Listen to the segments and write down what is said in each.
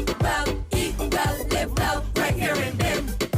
eat well, live well, right here in Bend.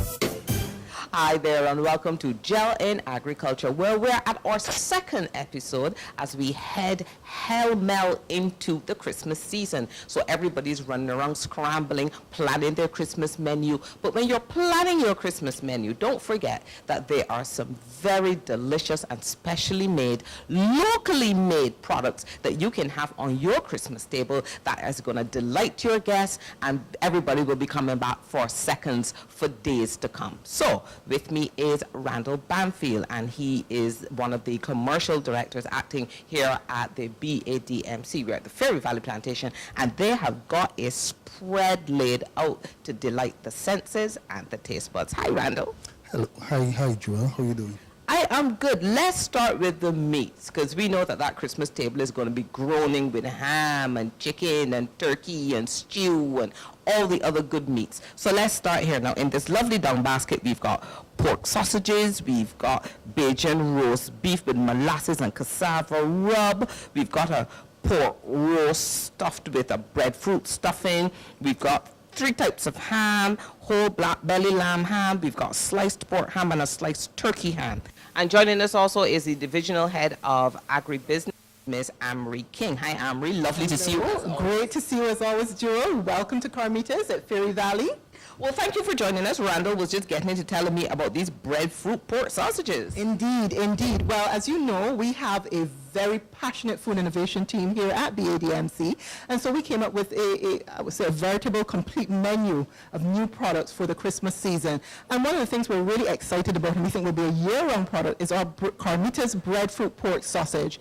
Hi there and welcome to G.E.L in Agriculture, where we're at our second episode as we head hell-mel into the Christmas season. So everybody's running around scrambling, planning their Christmas menu. But when you're planning your Christmas menu, don't forget that there are some very delicious and specially made, locally made products that you can have on your Christmas table that is going to delight your guests, and everybody will be coming back for seconds for days to come. So with me is Randall Banfield, and he is one of the commercial directors acting here at the BADMC. We're at the Fairy Valley Plantation, and they have got a spread laid out to delight the senses and the taste buds. Hi, Randall. Hello. Hi, Joel. How are you doing? I am good. Let's start with the meats, because we know that that Christmas table is going to be groaning with ham and chicken and turkey and stew and all the other good meats. So let's start here now. In this lovely down basket, we've got pork sausages, we've got Bajan roast beef with molasses and cassava rub, we've got a pork roast stuffed with a breadfruit stuffing, we've got 3 types of ham, whole black belly lamb ham, we've got sliced pork ham and a sliced turkey ham. And joining us also is the divisional head of agribusiness, Ms. Amory King. Hi, Amory. Lovely to see you. Great to see you as always, Jewel. Welcome to Carmitas at Fairy Valley. Well, thank you for joining us. Randall was just getting into telling me about these breadfruit pork sausages. Indeed, indeed. Well, as you know, we have a very passionate food innovation team here at BADMC, and so we came up with I would say, a veritable complete menu of new products for the Christmas season. And one of the things we're really excited about, and we think will be a year-round product, is our Carmitas breadfruit pork sausage.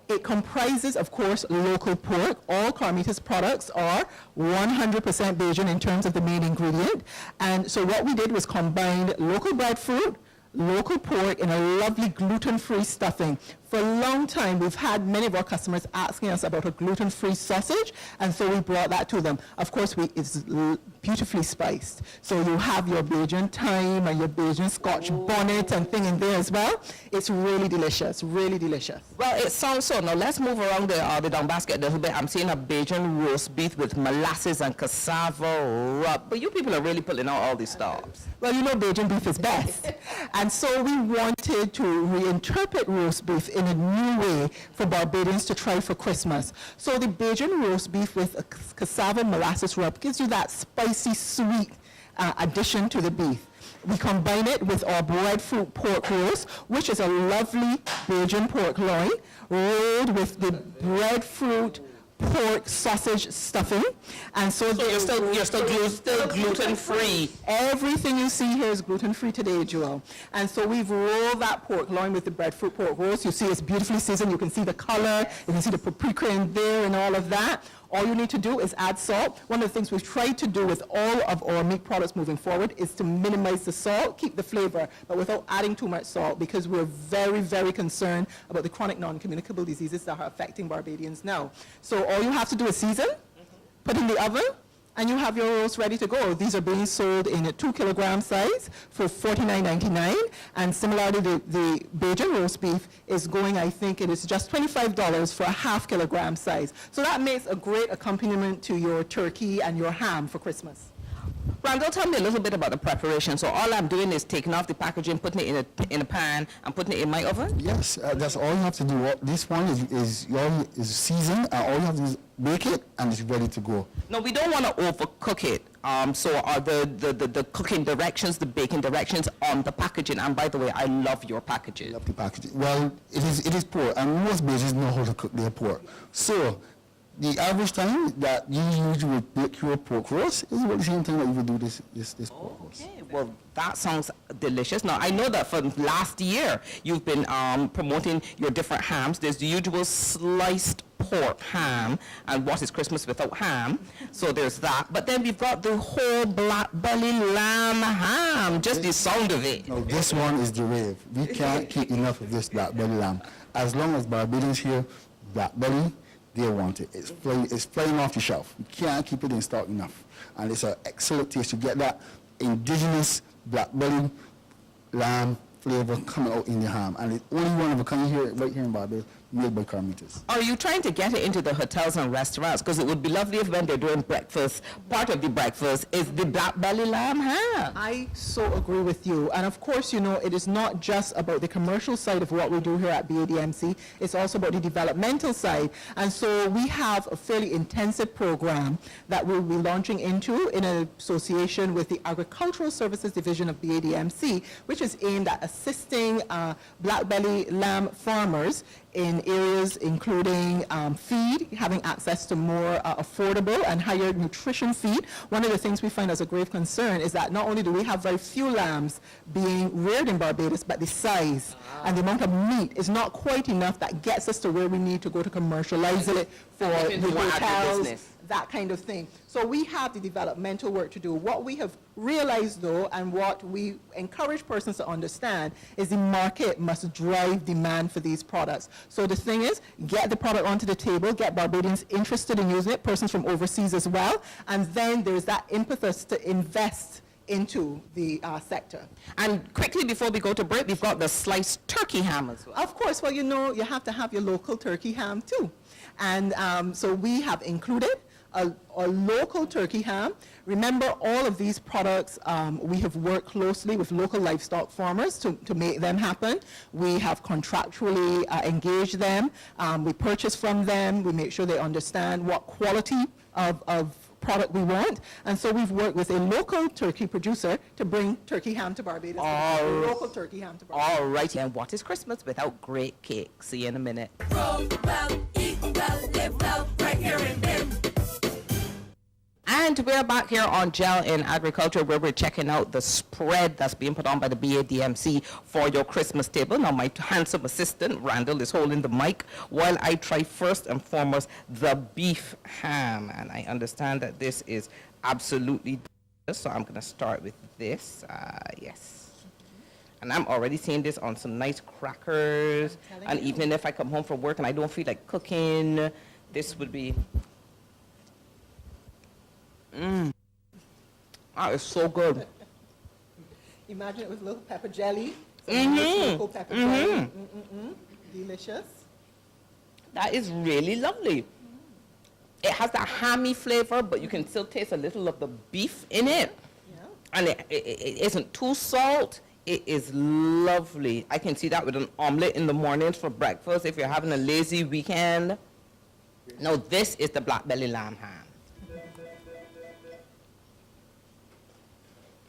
It comprises, of course, local pork. All Carmitas products are 100% Bajan in terms of the main ingredient. And so what we did was combine local breadfruit, local pork, in a lovely gluten-free stuffing. For a long time, we've had many of our customers asking us about a gluten-free sausage, and so we brought that to them. Of course, it's beautifully spiced. So you have your Bajan thyme and your Bajan Scotch bonnet and thing in there as well. It's really delicious, really delicious. Well, it sounds so. Now let's move around the down basket a little bit. I'm seeing a Bajan roast beef with molasses and cassava rub. But you people are really pulling out all these stops. Well, you know Bajan beef is best. And so we wanted to reinterpret roast beef in a new way for Barbadians to try for Christmas. So the Bajan roast beef with a cassava molasses rub gives you that spicy, sweet addition to the beef. We combine it with our breadfruit pork roast, which is a lovely Bajan pork loin, rolled with the breadfruit pork sausage stuffing. And so you're still gluten-free. Everything you see here is gluten-free today, Joel. And so we've rolled that pork loin with the breadfruit pork roast. You see it's beautifully seasoned. You can see the color. You can see the paprika in there and all of that. All you need to do is add salt. One of the things we've tried to do with all of our meat products moving forward is to minimize the salt, keep the flavor, but without adding too much salt, because we're very, very concerned about the chronic non-communicable diseases that are affecting Barbadians now. So all you have to do is season, put in the oven, and you have your roast ready to go. These are being sold in a 2-kilogram size for $49.99. And similarly, the Bajan roast beef is going, I think it is just $25 for a 0.5-kilogram size. So that makes a great accompaniment to your turkey and your ham for Christmas. Randall, tell me a little bit about the preparation. So all I'm doing is taking off the packaging, putting it in a pan, and putting it in my oven? Yes, that's all you have to do. This one is seasoned, and all you have to do is bake it, and it's ready to go. No, we don't want to overcook it. So are the cooking directions, the baking directions on the packaging? And by the way, I love your packaging. I love the packaging. Well, it is pork, and most Bajans know how to cook their pork. So the average time that you usually bake your pork roast is about the same time that you would do this pork roast. Okay, well, that sounds delicious. Now, I know that from last year, you've been promoting your different hams. There's the usual sliced pork ham, and what is Christmas without ham? So there's that. But then we've got the whole black belly lamb ham, just the sound of it. No, this one is the rave. We can't keep enough of this black belly lamb. As long as Barbadians here, black belly, they want it. It's flying off the shelf. You can't keep it in stock enough. And it's an excellent taste. You get that indigenous black belly lamb flavor coming out in the ham. And it's only one of a kind here, right here in Barbados. made by Carmitas. Are you trying to get it into the hotels and restaurants? Because it would be lovely if when they're doing breakfast, part of the breakfast is the black belly lamb ham. I so agree with you. And of course, you know, it is not just about the commercial side of what we do here at BADMC. It's also about the developmental side. And so we have a fairly intensive program that we'll be launching into in association with the Agricultural Services Division of BADMC, which is aimed at assisting black belly lamb farmers in areas including feed, having access to more affordable and higher nutrition feed. One of the things we find as a grave concern is that not only do we have very few lambs being reared in Barbados, but the size and the amount of meat is not quite enough that gets us to where we need to go to commercialize it for the hotels, that kind of thing. So we have the developmental work to do. What we have realized, though, and what we encourage persons to understand is the market must drive demand for these products. So the thing is, get the product onto the table, get Barbadians interested in using it, persons from overseas as well, and then there's that impetus to invest into the sector. And quickly before we go to break, we've got the sliced turkey ham as well. Of course, well, you know, you have to have your local turkey ham too. And so we have included a local turkey ham. Remember, all of these products, we have worked closely with local livestock farmers to make them happen. We have contractually engaged them. We purchase from them. We make sure they understand what quality of product we want. And so we've worked with a local turkey producer to bring turkey ham to Barbados. Local turkey ham to Barbados. All right, and what is Christmas without great cake? See you in a minute. Roll well, eat well, live well, right here in Bend. And we're back here on G.E.L in Agriculture, where we're checking out the spread that's being put on by the BADMC for your Christmas table. Now, my handsome assistant, Randall, is holding the mic while I try first and foremost the beef ham. And I understand that this is absolutely delicious, so I'm going to start with this. Yes. And I'm already seeing this on some nice crackers. And even if I come home from work and I don't feel like cooking, this would be... That is so good. Imagine it with little pepper jelly. Local pepper jelly. Delicious. That is really lovely. It has that hammy flavor, but you can still taste a little of the beef in it. Yeah. And it isn't too salt. It is lovely. I can see that with an omelet in the mornings for breakfast if you're having a lazy weekend. No, this is the black belly lamb ham.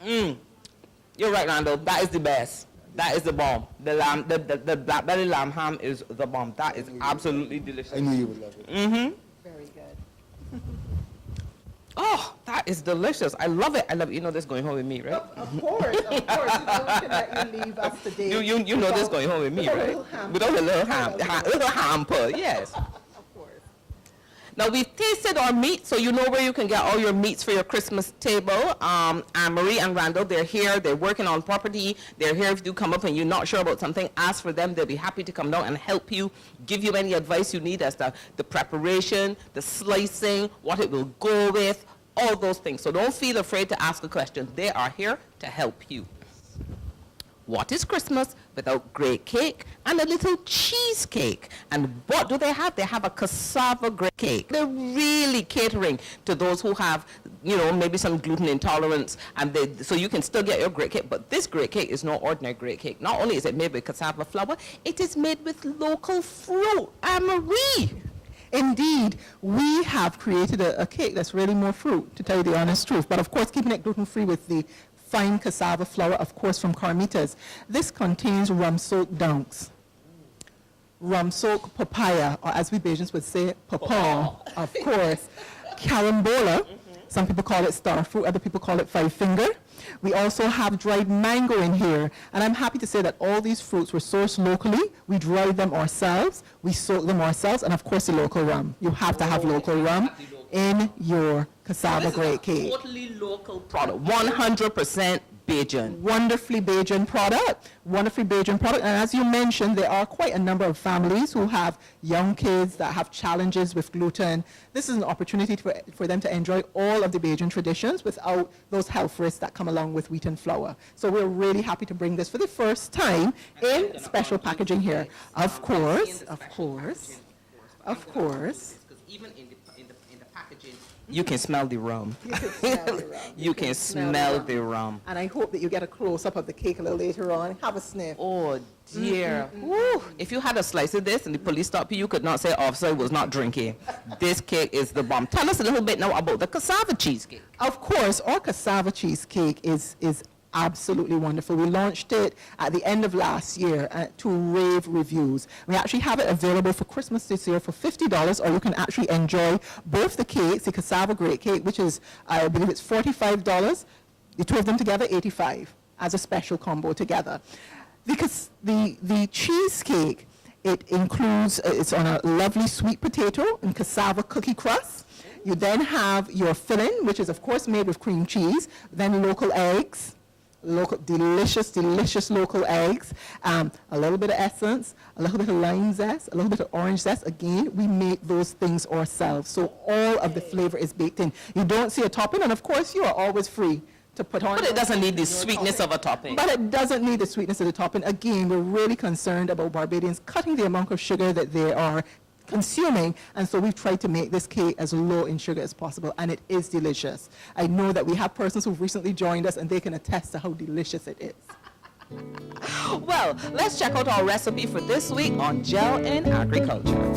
You're right, Randall. That is the best. That is the bomb. The black belly lamb ham is the bomb. That is absolutely delicious. I knew you would love it. Very good. Oh, that is delicious. I love it. I love it. You know this going home with me, right? Of course. You know, we can let you leave us today. You know this going home with me, right? Without a little ham. Little hamper, yes. Now, we've tasted our meat, so you know where you can get all your meats for your Christmas table. Anne-Marie and Randall, they're here. They're working on property. They're here if you come up and you're not sure about something. Ask for them. They'll be happy to come down and help you, give you any advice you need as to the preparation, the slicing, what it will go with, all those things. So don't feel afraid to ask a question. They are here to help you. What is Christmas without great cake and a little cheesecake? And what do they have? They have a cassava great cake. They're really catering to those who have, you know, maybe some gluten intolerance, and so you can still get your great cake. But this great cake is no ordinary great cake. Not only is it made with cassava flour, it is made with local fruit. Anne-Marie. Indeed, we have created a cake that's really more fruit, to tell you the honest truth. But of course, keeping it gluten-free with the fine cassava flour, of course, from Carmitas. This contains rum-soaked dunks, rum-soaked papaya, or as we Bajans would say, papaw, of course, carambola. Some people call it star fruit, other people call it five-finger. We also have dried mango in here, and I'm happy to say that all these fruits were sourced locally. We dried them ourselves, we soaked them ourselves, and of course the local rum. You have to have local rum in your cassava great cake. Totally local product, 100% Bajan. Wonderfully Bajan product, and as you mentioned, there are quite a number of families who have young kids that have challenges with gluten. This is an opportunity for them to enjoy all of the Bajan traditions without those health risks that come along with wheat and flour. So we're really happy to bring this for the first time in special packaging here. Of course. Because even in the packaging, you can smell the rum. You can smell the rum. And I hope that you get a close-up of the cake a little later on. Have a sniff. Oh, dear. Woo. If you had a slice of this and the police stopped you, you could not say officer was not drinking. This cake is the bomb. Tell us a little bit now about the cassava cheesecake. Of course, our cassava cheesecake is absolutely wonderful. We launched it at the end of last year to rave reviews. We actually have it available for Christmas this year for $50, or you can actually enjoy both the cakes, the cassava great cake, which is, I believe it's $45, the two of them together, $85, as a special combo together. Because the cheesecake, it includes, it's on a lovely sweet potato and cassava cookie crust. You then have your filling, which is of course made with cream cheese, then local eggs, delicious local eggs, a little bit of essence, a little bit of lime zest, a little bit of orange zest. Again, we make those things ourselves, so all of the flavor is baked in. You don't see a topping, and of course you are always free to put on. But it doesn't need the sweetness of a topping. But it doesn't need the sweetness of the topping. Again, we're really concerned about Barbadians cutting the amount of sugar that they are consuming, and so we've tried to make this cake as low in sugar as possible, and it is delicious. I know that we have persons who've recently joined us, and they can attest to how delicious it is. Well, let's check out our recipe for this week on G.E.L in Agriculture.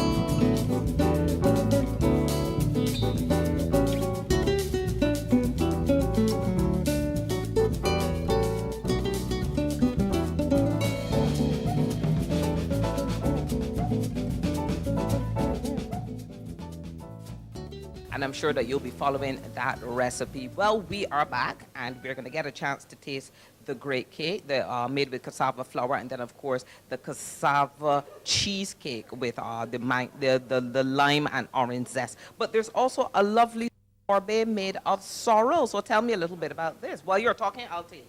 And I'm sure that you'll be following that recipe. Well, we are back, and we're going to get a chance to taste the great cake made with cassava flour, and then, of course, the cassava cheesecake with the lime and orange zest. But there's also a lovely sorbet made of sorrel. So tell me a little bit about this. While you're talking, I'll taste.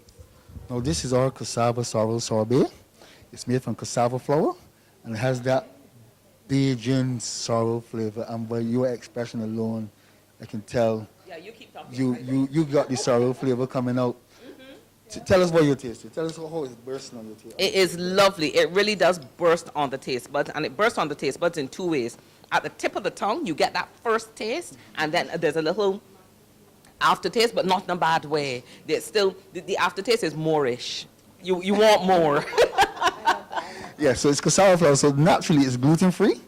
Now, this is our cassava sorrel sorbet. It's made from cassava flour, and it has that Bajan sorrel flavor. And by your expression alone, I can tell you keep talking. You got the sorrel flavor coming out. Tell us what you tasted. Tell us how it's bursting on your taste. It is lovely. It really does burst on the taste buds, and it bursts on the taste buds in two ways. At the tip of the tongue, you get that first taste, and then there's a little aftertaste, but not in a bad way. There's still the aftertaste is more-ish. You want more. Yeah, so it's cassava flour, so naturally it's gluten-free,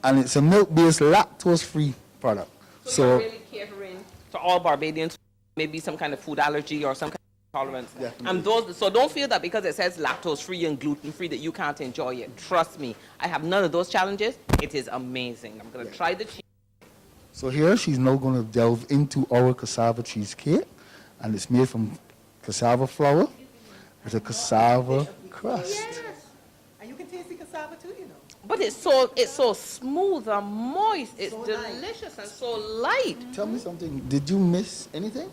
and it's a milk-based, lactose-free product. So you're really catering to all Barbadians, maybe some kind of food allergy or some kind of tolerance. Definitely. And so don't feel that because it says lactose-free and gluten-free that you can't enjoy it. Trust me, I have none of those challenges. It is amazing. I'm going to try the cheese. So here she's now going to delve into our cassava cheesecake, and it's made from cassava flour with a cassava crust. Yes. And you can taste the cassava too, you know. But it's so smooth and moist. It's so delicious and so light. Tell me something. Did you miss anything?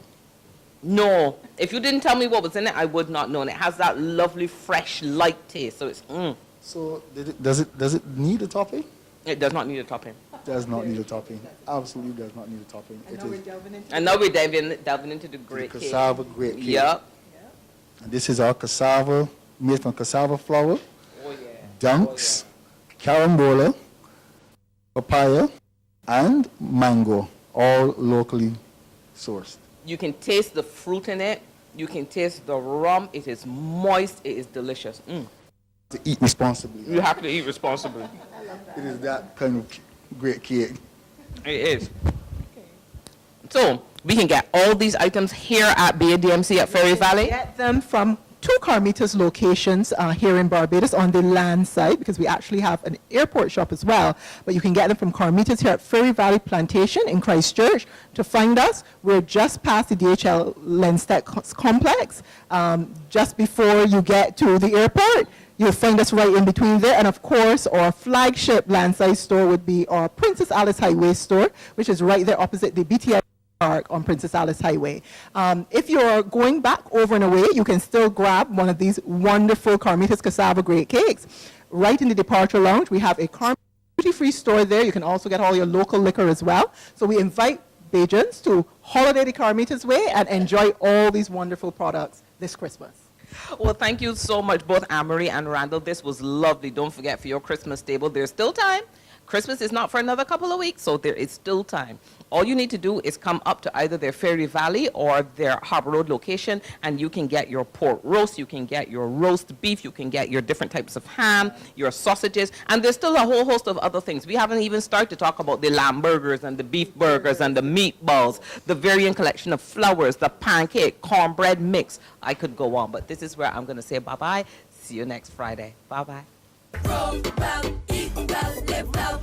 No. If you didn't tell me what was in it, I would not know. And it has that lovely, fresh, light taste. So it's So does it need a topping? It does not need a topping. Does not need a topping. Absolutely does not need a topping. And now we're delving into the great cake. Cassava great cake. Yep. And this is our cassava, made from cassava flour, dunks, carambola, papaya, and mango, all locally sourced. You can taste the fruit in it. You can taste the rum. It is moist. It is delicious. To eat responsibly. You have to eat responsibly. It is that kind of great cake. It is. So we can get all these items here at BADMC at Ferry Valley. Get them from two Carmitas locations here in Barbados on the land side, because we actually have an airport shop as well. But you can get them from Carmitas here at Ferry Valley Plantation in Christchurch. To find us, we're just past the DHL Lenstead complex. Just before you get to the airport, you'll find us right in between there. And of course, our flagship landside store would be our Princess Alice Highway store, which is right there opposite the BTI Park on Princess Alice Highway. If you're going back over and away, you can still grab one of these wonderful Carmitas cassava grate cakes. Right in the departure lounge, we have a Carmitas duty-free store there. You can also get all your local liquor as well. So we invite Bajans to holiday the Carmitas way and enjoy all these wonderful products this Christmas. Well, thank you so much, both Amory and Randall. This was lovely. Don't forget, for your Christmas table, there's still time. Christmas is not for another couple of weeks, so there is still time. All you need to do is come up to either their Ferry Valley or their Harbor Road location, and you can get your pork roast, you can get your roast beef, you can get your different types of ham, your sausages, and there's still a whole host of other things. We haven't even started to talk about the lamb burgers and the beef burgers and the meatballs, the varying collection of flours, the pancake, cornbread mix. I could go on, but this is where I'm going to say bye-bye. See you next Friday. Bye-bye. Roll well, eat well, live well.